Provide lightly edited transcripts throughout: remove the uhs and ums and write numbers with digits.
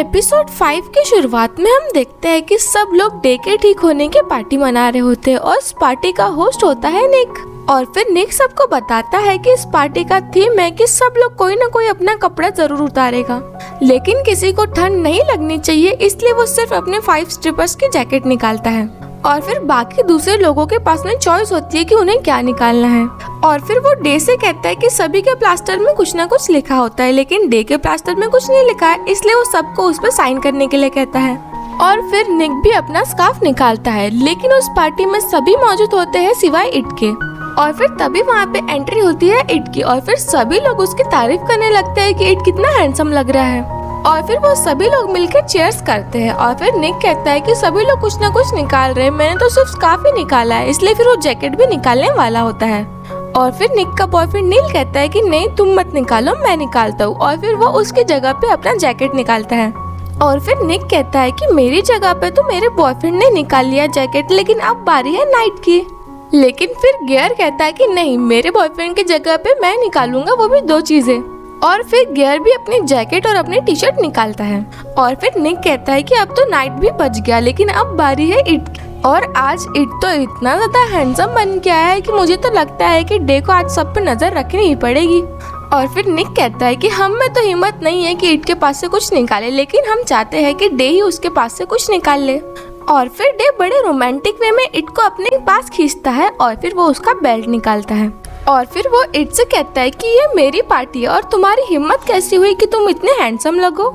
Episode 5 की शुरुआत में हम देखते हैं कि सब लोग डे के ठीक होने की पार्टी मना रहे होते हैं और इस पार्टी का होस्ट होता है निक। और फिर निक सबको बताता है कि इस पार्टी का थीम है कि सब लोग कोई ना कोई अपना कपड़ा जरूर उतारेगा, लेकिन किसी को ठंड नहीं लगनी चाहिए, इसलिए वो सिर्फ अपने 5 स्ट्रिपर्स की जैकेट निकालता है। और फिर बाकी दूसरे लोगों के पास में चॉइस होती है कि उन्हें क्या निकालना है। और फिर वो डे से कहता है कि सभी के प्लास्टर में कुछ ना कुछ लिखा होता है, लेकिन डे के प्लास्टर में कुछ नहीं लिखा है, इसलिए वो सबको उस पर साइन करने के लिए कहता है। और फिर निक भी अपना स्कार्फ निकालता है, लेकिन उस पार्टी में सभी मौजूद होते हैं सिवाय इट के। और फिर तभी वहाँ पे एंट्री होती है इट की, और फिर सभी लोग उसकी तारीफ करने लगते हैं कि इट कितना हैंडसम लग रहा है। और फिर वो सभी लोग मिलकर चीयर्स करते हैं। और फिर निक कहता है कि सभी लोग कुछ ना कुछ निकाल रहे हैं, मैंने तो सिर्फ स्कार्फ ही निकाला है, इसलिए फिर वो जैकेट भी निकालने वाला होता है। और फिर निक का बॉयफ्रेंड नील कहता है कि नहीं तुम मत निकालो, मैं निकालता हूँ। और फिर वो उसकी जगह पे अपना जैकेट निकालता है। और फिर निक कहता है कि मेरी जगह पे तो मेरे बॉयफ्रेंड ने निकाल लिया जैकेट, लेकिन अब बारी है नाइट की। लेकिन फिर गियर कहता है कि नहीं, मेरे बॉयफ्रेंड की जगह पे मैं निकालूंगा, वो भी 2 चीजें। और फिर गियर भी अपनी जैकेट और अपनी टी शर्ट निकालता है। और फिर निक कहता है कि अब तो नाइट भी बच गया, लेकिन अब बारी है इट की। और आज इट तो इतना ज्यादा हैंडसम बन गया है कि मुझे तो लगता है कि डे को आज सब पे नजर रखनी ही पड़ेगी। और फिर निक कहता है कि हम में तो हिम्मत नहीं है कि इट के पास से कुछ निकाले, लेकिन हम चाहते हैं कि डे ही उसके पास से कुछ निकाल ले। और फिर डे बड़े रोमांटिक वे में इट को अपने पास खींचता है और फिर वो उसका बेल्ट निकालता है। और फिर वो इट से कहता है कि ये मेरी पार्टी है और तुम्हारी हिम्मत कैसी हुई कि तुम इतने हैंडसम लगो।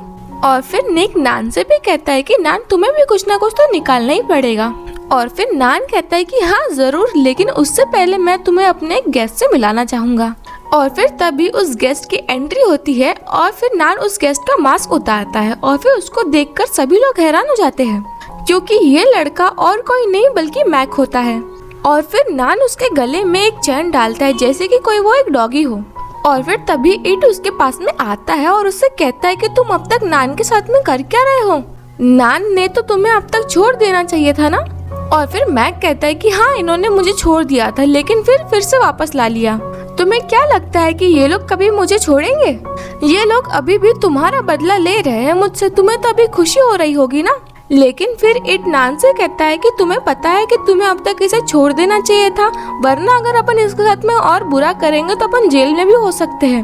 और फिर निक नान से भी कहता है कि नान तुम्हें भी कुछ ना कुछ तो निकालना ही पड़ेगा। और फिर नान कहता है कि हाँ जरूर, लेकिन उससे पहले मैं तुम्हें अपने गेस्ट से मिलाना चाहूँगा। और फिर तभी उस गेस्ट की एंट्री होती है और फिर नान उस गेस्ट का मास्क उतारता है। और फिर उसको देखकर सभी लोग हैरान हो जाते हैं, क्योंकि ये लड़का और कोई नहीं बल्कि मैक होता है। और फिर नान उसके गले में एक चैन डालता है जैसे कि कोई वो एक डॉगी हो। और फिर तभी इट उसके पास में आता है और उससे कहता है कि तुम अब तक नान के साथ में कर क्या रहे हो? नान ने तो तुम्हें अब तक छोड़ देना चाहिए था ना। और फिर मैक कहता है कि हाँ इन्होंने मुझे छोड़ दिया था, लेकिन फिर से वापस ला लिया। तुम्हें क्या लगता है कि ये लोग कभी मुझे छोड़ेंगे? ये लोग अभी भी तुम्हारा बदला ले रहे हैं मुझसे, तुम्हें तो अभी खुशी हो रही होगी ना। लेकिन फिर इट नान से कहता है कि तुम्हें पता है कि तुम्हें अब तक इसे छोड़ देना चाहिए था, वरना अगर अपन इसके साथ में और बुरा करेंगे तो अपन जेल में भी हो सकते हैं।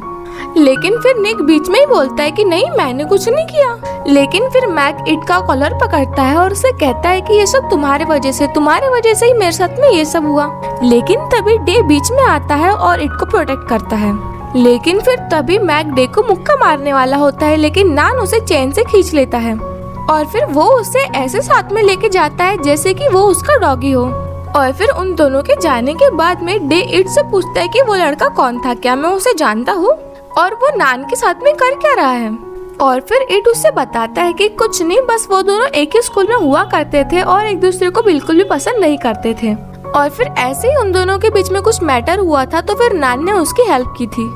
लेकिन फिर निक बीच में ही बोलता है कि नहीं मैंने कुछ नहीं किया। लेकिन फिर मैक इट का कॉलर पकड़ता है और उसे कहता है कि ये सब तुम्हारे वजह से ही मेरे साथ में ये सब हुआ। लेकिन तभी डे बीच में आता है और इट को प्रोटेक्ट करता है। लेकिन फिर तभी मैक डे को मुक्का मारने वाला होता है, लेकिन नान उसे चैन से खींच लेता है। और फिर वो उसे ऐसे साथ में लेके जाता है जैसे कि वो उसका डॉगी हो। और फिर उन दोनों के जाने के बाद में डे इट से पूछता है कि वो लड़का कौन था, क्या मैं उसे जानता हूँ और वो नान के साथ में कर क्या रहा है। और फिर इट उससे बताता है कि कुछ नहीं, बस वो दोनों एक ही स्कूल में हुआ करते थे और एक दूसरे को बिल्कुल भी पसंद नहीं करते थे। और फिर ऐसे ही उन दोनों के बीच में कुछ मैटर हुआ था, तो फिर नान ने उसकी हेल्प की थी।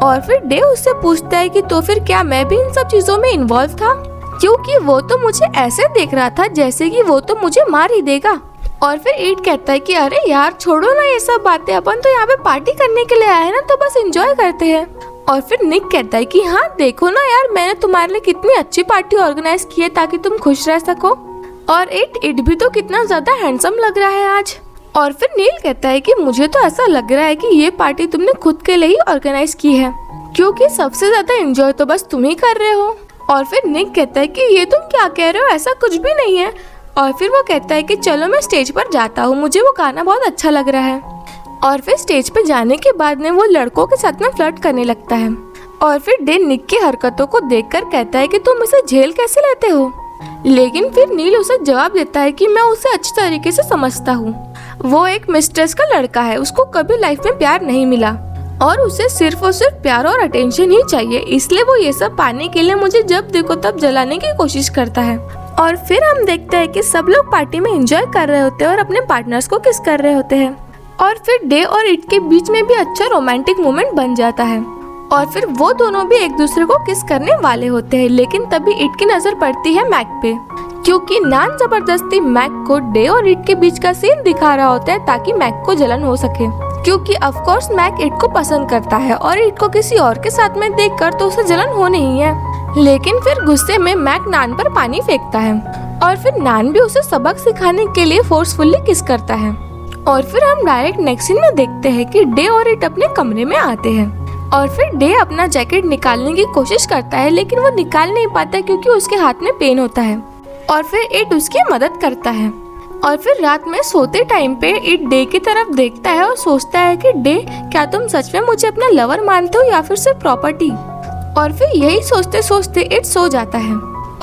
और फिर डे उससे पूछता है कि तो फिर क्या मैं भी इन सब चीजों में इन्वॉल्व था, क्योंकि वो तो मुझे ऐसे देख रहा था जैसे कि वो तो मुझे मार ही देगा। और फिर इट कहता है कि अरे यार छोड़ो ना ये सब बातें, अपन तो यहाँ पे पार्टी करने के लिए आए हैं ना, तो बस एंजॉय करते हैं। और फिर निक कहता है कि हाँ देखो ना यार, मैंने तुम्हारे लिए कितनी अच्छी पार्टी ऑर्गेनाइज की है ताकि तुम खुश रह सको। और इट भी तो कितना ज्यादा हैंडसम लग रहा है आज। और फिर नील कहता है कि मुझे तो ऐसा लग रहा है कि ये पार्टी तुमने खुद के लिए ही ऑर्गेनाइज की है, क्योंकि सबसे ज्यादा एंजॉय तो बस तुम ही कर रहे हो। और फिर निक कहता है कि ये तुम क्या कह रहे हो, ऐसा कुछ भी नहीं है। और फिर वो कहता है कि चलो मैं स्टेज पर जाता हूँ, मुझे वो गाना बहुत अच्छा लग रहा है। और फिर स्टेज पर जाने के बाद में वो लड़कों के साथ में फ्लर्ट करने लगता है। और फिर डे निक की हरकतों को देखकर कहता है कि तुम इसे झेल कैसे लेते हो। लेकिन फिर नील उसे जवाब देता है कि मैं उसे अच्छी तरीके से समझता हूँ, वो एक मिस्ट्रेस का लड़का है, उसको कभी लाइफ में प्यार नहीं मिला और उसे सिर्फ और सिर्फ प्यार और अटेंशन ही चाहिए, इसलिए वो ये सब पाने के लिए मुझे जब देखो तब जलाने की कोशिश करता है। और फिर हम देखते हैं कि सब लोग पार्टी में एंजॉय कर रहे होते हैं और अपने पार्टनर्स को किस कर रहे होते हैं। और फिर डे और इट के बीच में भी अच्छा रोमांटिक मोमेंट बन जाता है। और फिर वो दोनों भी एक दूसरे को किस करने वाले होते हैं, लेकिन तभी इट की नजर पड़ती है मैक पे, क्योंकि नान जबरदस्ती मैक को डे और इट के बीच का सीन दिखा रहा होता है ताकि मैक को जलन हो सके, क्योंकि ऑफ कोर्स मैक इट को पसंद करता है और इट को किसी और के साथ में देखकर तो उसे जलन होनी ही है। लेकिन फिर गुस्से में मैक नान पर पानी फेंकता है और फिर नान भी उसे सबक सिखाने के लिए फोर्सफुली किस करता है। और फिर हम डायरेक्ट नेक्स्ट सीन में देखते हैं कि डे और इट अपने कमरे में आते हैं और फिर डे अपना जैकेट निकालने की कोशिश करता है लेकिन वो निकाल नहीं पाता क्योंकि उसके हाथ में पेन होता है। और फिर इट उसकी मदद करता है। और फिर रात में सोते टाइम पे इट डे की तरफ देखता है और सोचता है कि डे, क्या तुम सच में मुझे अपना लवर मानते हो या फिर सिर्फ प्रॉपर्टी। और फिर यही सोचते सोचते इट सो जाता है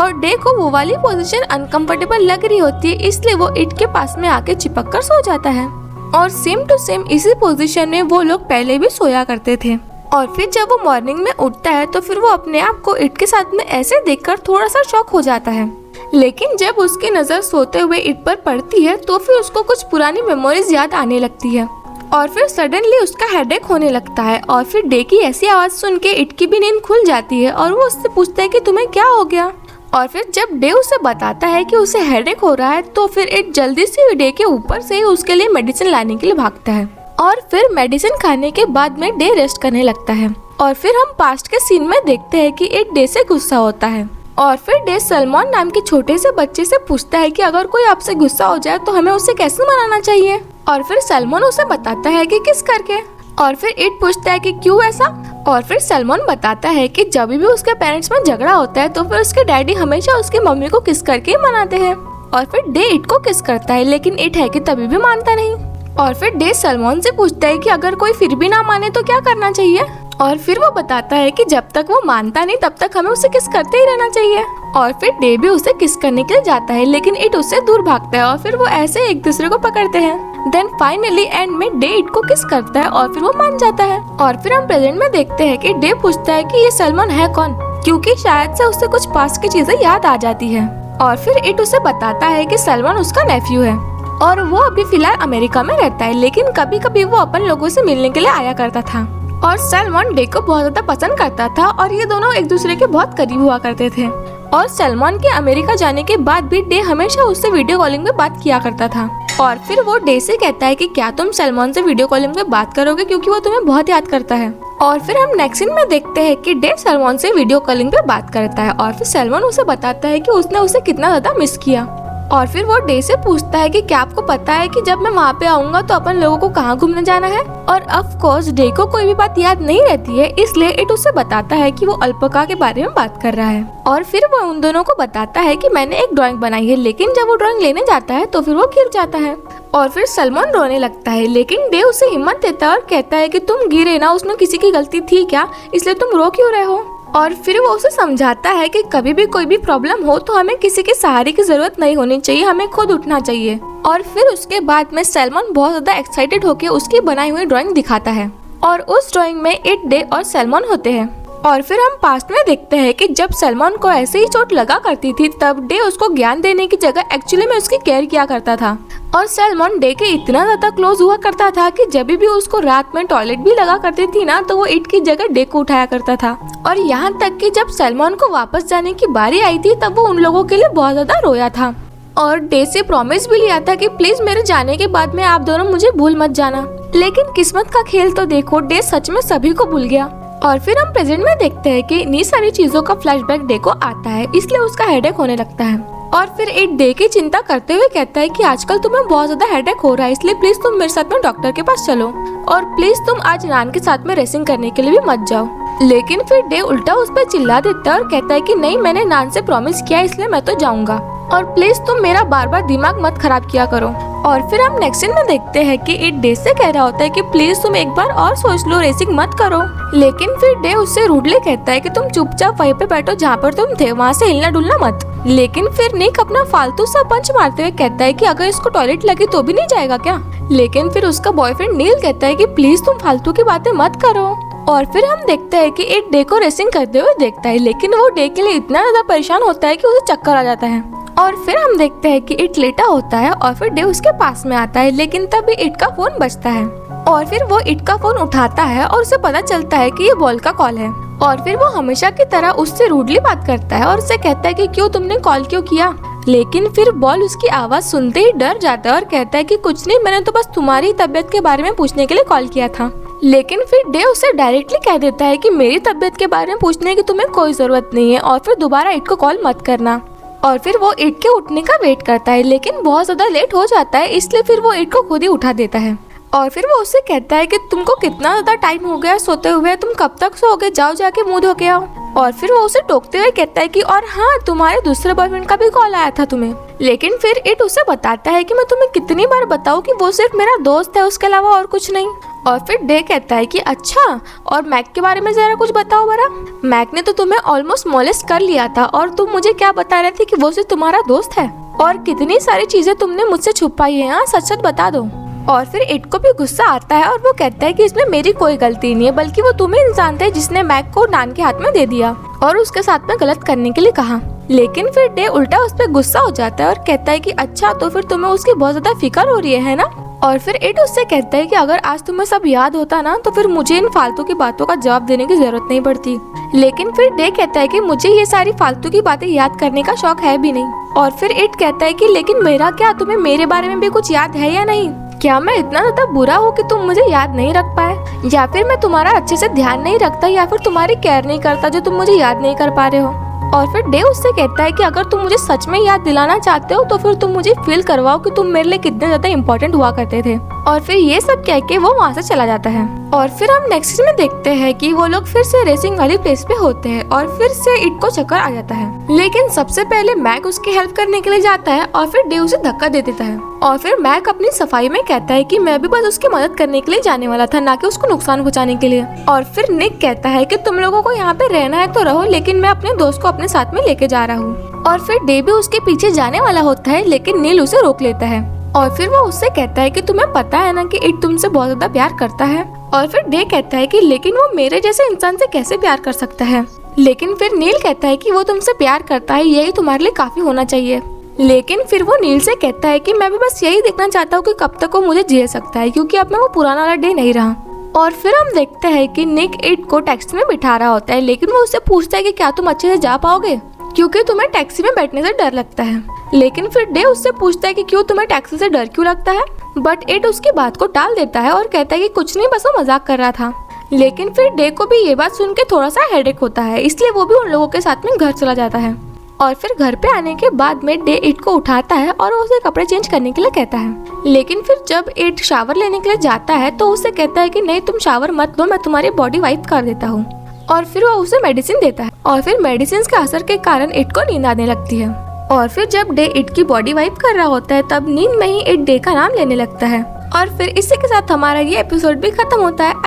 और डे को वो वाली पोजीशन अनकंफर्टेबल लग रही होती है, इसलिए वो इट के पास में आके चिपक कर सो जाता है। और सेम टू सेम इसी पोजीशन में वो लोग पहले भी सोया करते थे। और फिर जब वो मॉर्निंग में उठता है तो फिर वो अपने आप को इट के साथ में ऐसे देखकर थोड़ा सा शॉक हो जाता है। लेकिन जब उसकी नजर सोते हुए इट पर पड़ती है तो फिर उसको कुछ पुरानी मेमोरीज याद आने लगती है और फिर सडनली उसका हेडेक होने लगता है। और फिर डे की ऐसी आवाज सुन के इट की भी नींद खुल जाती है और वो उससे पूछता है कि तुम्हें क्या हो गया। और फिर जब डे उसे बताता है कि उसे हेडेक हो रहा है तो फिर इट जल्दी से डे के ऊपर से उसके लिए मेडिसिन लाने के लिए भागता है। और फिर मेडिसिन खाने के बाद में डे रेस्ट करने लगता है। और फिर हम पास्ट के सीन में देखते हैं कि इट डे से गुस्सा होता है और फिर डे सलमान नाम के छोटे से बच्चे से पूछता है कि अगर कोई आपसे गुस्सा हो जाए तो हमें उसे कैसे मनाना चाहिए। और फिर सलमान उसे बताता है कि किस करके। और फिर इट पूछता है कि क्यों ऐसा। और फिर सलमान बताता है कि जब भी उसके पेरेंट्स में झगड़ा होता है तो फिर उसके डैडी हमेशा उसकी मम्मी को किस करके ही मनाते हैं। और फिर डे इट को किस करता है लेकिन इट है कि तभी भी मानता नहीं। और फिर डे सलमान से पूछता है कि अगर कोई फिर भी ना माने तो क्या करना चाहिए। और फिर वो बताता है कि जब तक वो मानता नहीं तब तक हमें उसे किस करते ही रहना चाहिए। और फिर डे भी उसे किस करने के लिए जाता है लेकिन इट उससे दूर भागता है और फिर वो ऐसे एक दूसरे को पकड़ते हैं। देन फाइनली एंड में डे इट को किस करता है और फिर वो मान जाता है। और फिर हम प्रेजेंट में देखते हैं कि डे पूछता है कि ये सलमान है कौन, क्योंकि शायद से उसे कुछ पास्ट की चीजें याद आ जाती है। और फिर इट उसे बताता है कि सलमान उसका नेफ्यू है और वो अभी फिलहाल अमेरिका में रहता है लेकिन कभी कभी वो अपन लोगों से मिलने के लिए आया करता था। और सलमान डे को बहुत ज्यादा पसंद करता था और ये दोनों एक दूसरे के बहुत करीब हुआ करते थे। और सलमान के अमेरिका जाने के बाद भी डे हमेशा उससे वीडियो कॉलिंग में बात किया करता था। और फिर वो डे से कहता है कि क्या तुम सलमान से वीडियो कॉलिंग में बात करोगे क्योंकि वो तुम्हें बहुत याद करता है। और फिर हम नेक्स्ट सीन में देखते हैं कि डे सलमान से वीडियो कॉलिंग पे बात करता है और फिर सलमान उसे बताता है कि उसने उसे कितना ज्यादा मिस किया। और फिर वो डे से पूछता है कि क्या आपको पता है कि जब मैं वहाँ पे आऊंगा तो अपन लोगों को कहाँ घूमने जाना है। और ऑफ कोर्स डे को कोई भी बात याद नहीं रहती है, इसलिए इट उसे बताता है कि वो अल्पका के बारे में बात कर रहा है। और फिर वो उन दोनों को बताता है कि मैंने एक ड्राइंग बनाई है, लेकिन जब वो ड्राइंग लेने जाता है तो फिर वो गिर जाता है। और फिर सलमान रोने लगता है लेकिन डे उसे हिम्मत देता है और कहता है कि तुम गिरे ना, उसमें किसी की गलती थी क्या, इसलिए तुम रो क्यों रहे हो। और फिर वो उसे समझाता है कि कभी भी कोई भी प्रॉब्लम हो तो हमें किसी के सहारे की जरूरत नहीं होनी चाहिए, हमें खुद उठना चाहिए। और फिर उसके बाद में सलमान बहुत ज्यादा एक्साइटेड होकर उसकी बनाई हुई ड्राइंग दिखाता है और उस ड्राइंग में इट, डे और सलमान होते हैं। और फिर हम पास्ट में देखते हैं कि जब सलमान को ऐसे ही चोट लगा करती थी तब डे उसको ज्ञान देने की जगह एक्चुअली में उसकी केयर किया करता था। और सलमान डे के इतना ज्यादा क्लोज हुआ करता था कि जब भी उसको रात में टॉयलेट भी लगा करती थी ना तो वो इट की जगह डे को उठाया करता था। और यहाँ तक कि जब सलमान को वापस जाने की बारी आई थी तब वो उन लोगों के लिए बहुत ज्यादा रोया था और डे से प्रॉमिस भी लिया था कि प्लीज मेरे जाने के बाद में आप दोनों मुझे भूल मत जाना। लेकिन किस्मत का खेल तो देखो, डे सच में सभी को भूल गया। और फिर हम प्रेजेंट में देखते हैं कि इन्हीं सारी चीजों का फ्लैशबैक डे को आता है, इसलिए उसका हेडेक होने लगता है। और फिर इट डे की चिंता करते हुए कहता है कि आजकल तुम्हें बहुत ज्यादा हेडेक हो रहा है, इसलिए प्लीज तुम मेरे साथ में डॉक्टर के पास चलो और प्लीज तुम आज नान के साथ में रेसिंग करने के लिए भी मत जाओ। लेकिन फिर डे उल्टा उस पर चिल्ला देता है और कहता है कि नहीं, मैंने नान से प्रॉमिस किया इसलिए मैं तो जाऊंगा और प्लीज तुम मेरा बार बार दिमाग मत खराब किया करो। और फिर हम नेक्स्ट सीन में देखते हैं कि इट डे से कह रहा होता है कि प्लीज तुम एक बार और सोच लो, रेसिंग मत करो। लेकिन फिर डे उससे रूडली कहता है कि तुम चुपचाप वहीं पे बैठो जहाँ पर तुम थे, वहाँ से हिलना डुलना मत। लेकिन फिर निक अपना फालतू सा पंच मारते हुए कहता है कि अगर इसको टॉयलेट लगी तो भी नहीं जाएगा क्या। लेकिन फिर उसका बॉयफ्रेंड नील कहता है कि प्लीज तुम फालतू की बातें मत करो। और फिर हम देखते हैं कि इट डे को रेसिंग करते हुए देखता है, लेकिन वो डे के लिए इतना ज्यादा परेशान होता है कि उसे चक्कर आ जाता है। और फिर हम देखते हैं कि इट लेटा होता है और फिर डे उसके पास में आता है, लेकिन तभी इट का फोन बजता है। और फिर वो इट का फोन उठाता है और उसे पता चलता है कि ये बॉल का कॉल है। और फिर वो हमेशा की तरह उससे रूडली बात करता है और उससे कहता है कि क्यों तुमने कॉल क्यों किया। लेकिन फिर बॉल उसकी आवाज सुनते ही डर जाता है और कहता है कि कुछ नहीं, मैंने तो बस तुम्हारी तबीयत के बारे में पूछने के लिए कॉल किया था। लेकिन फिर डे उसे डायरेक्टली कह देता है कि मेरी तबीयत के बारे में पूछने की तुम्हें कोई जरूरत नहीं है और फिर दोबारा इट को कॉल मत करना। और फिर वो इट के उठने का वेट करता है, लेकिन बहुत ज्यादा लेट हो जाता है, इसलिए फिर वो इट को खुद ही उठा देता है। और फिर वो उससे कहता है कि तुमको कितना ज्यादा टाइम हो गया सोते हुए, तुम कब तक सोओगे, जाओ जाके मुंह धो के आओ। और फिर वो उसे टोकते हुए कहता है कि और हाँ, तुम्हारे दूसरे बॉयफ्रेंड का भी कॉल आया था तुम्हें। लेकिन फिर इट उसे बताता है कि मैं तुम्हें कितनी बार बताऊं कि वो सिर्फ मेरा दोस्त है, उसके अलावा और कुछ नहीं। और फिर डे कहता है कि अच्छा, और मैक के बारे में जरा कुछ बताओ बरा। मैक ने तो तुम्हें ऑलमोस्ट मोलेस्ट कर लिया था और तुम मुझे क्या बता रहे थे कि वो सिर्फ तुम्हारा दोस्त है, और कितनी सारी चीजें तुमने मुझसे छुपाई है। हाँ, सच सच बता दो। और फिर इट को भी गुस्सा आता है और वो कहता है कि इसमें मेरी कोई गलती नहीं है, बल्कि वो तुम्हें इंसान थे जिसने मैक को नान के हाथ में दे दिया और उसके साथ में गलत करने के लिए कहा। लेकिन फिर डे उल्टा उस पर गुस्सा हो जाता है और कहता है कि अच्छा, तो फिर तुम्हें उसकी बहुत ज्यादा फिक्र हो रही है ना। और फिर इट उससे कहता है कि अगर आज तुम्हें सब याद होता ना, तो फिर मुझे इन फालतू की बातों का जवाब देने की जरूरत नहीं पड़ती। लेकिन फिर डे कहता है कि मुझे ये सारी फालतू की बातें याद करने का शौक है भी नहीं। और फिर इट कहता है कि लेकिन मेरा क्या, तुम्हें मेरे बारे में भी कुछ याद है या नहीं? क्या मैं इतना ज्यादा बुरा हूँ कि तुम मुझे याद नहीं रख पाए, या फिर मैं तुम्हारा अच्छे से ध्यान नहीं रखता, या फिर तुम्हारी केयर नहीं करता जो तुम मुझे याद नहीं कर पा रहे हो? और फिर डे उससे कहता है कि अगर तुम मुझे सच में याद दिलाना चाहते हो तो फिर तुम मुझे फील करवाओ कि तुम मेरे लिए कितने ज्यादा इम्पोर्टेंट हुआ करते थे। और फिर ये सब कह के वो वहाँ से चला जाता है। और फिर हम नेक्स्ट में देखते हैं कि वो लोग फिर से रेसिंग वाली प्लेस पे होते हैं और फिर से इट को चक्कर आ जाता है। लेकिन सबसे पहले मैक उसकी हेल्प करने के लिए जाता है और फिर डे उसे धक्का दे देता है। और फिर मैक अपनी सफाई में कहता है कि मैं भी बस उसकी मदद करने के लिए जाने वाला था, ना कि उसको नुकसान पहुंचाने के लिए। और फिर निक कहता है कि तुम लोगों को यहाँ पे रहना है तो रहो, लेकिन मैं अपने दोस्त को अपने साथ में लेके जा रहा हूँ। और फिर डे भी उसके पीछे जाने वाला होता है, लेकिन नील उसे रोक लेता है। और फिर वो उससे कहता है कि तुम्हें पता है ना कि इट तुमसे बहुत ज्यादा प्यार करता है। और फिर डे कहता है कि लेकिन वो मेरे जैसे इंसान से कैसे प्यार कर सकता है? लेकिन फिर नील कहता है कि वो तुमसे प्यार करता है, यही तुम्हारे लिए काफी होना चाहिए। लेकिन फिर वो नील से कहता है कि मैं भी बस यही देखना चाहता हूँ कि कब तक वो मुझे झेल सकता है, क्योंकि अब मैं वो पुराना वाला डे नहीं रहा। और फिर हम देखते हैं कि निक इट को टैक्सी में बिठा रहा होता है, लेकिन वो उससे पूछता है कि क्या तुम अच्छे से जा पाओगे, क्योंकि तुम्हें टैक्सी में बैठने से डर लगता है। लेकिन फिर डे उससे पूछता है कि क्यों तुम्हें टैक्सी से डर क्यों लगता है, बट इट उसकी बात को टाल देता है और कहता है कि कुछ नहीं, बस वो मजाक कर रहा था। लेकिन फिर डे को भी ये बात सुन के थोड़ा सा हेडेक होता है, इसलिए वो भी उन लोगों के साथ में घर चला जाता है। और फिर घर पे आने के बाद में डे इट को उठाता है और उसे कपड़े चेंज करने के लिए कहता है। लेकिन फिर जब इट शावर लेने के लिए जाता है तो उसे कहता है कि नहीं, तुम शावर मत लो, मैं तुम्हारी बॉडी वाइप कर देता हूँ। और फिर वो उसे मेडिसिन देता है और फिर मेडिसिन के असर के कारण इट को नींद आने लगती है। और फिर जब डे इट की बॉडी वाइप कर रहा होता है तब नींद में ही इट डे का नाम लेने लगता है। और फिर इसी के साथ हमारा ये एपिसोड भी खत्म होता है।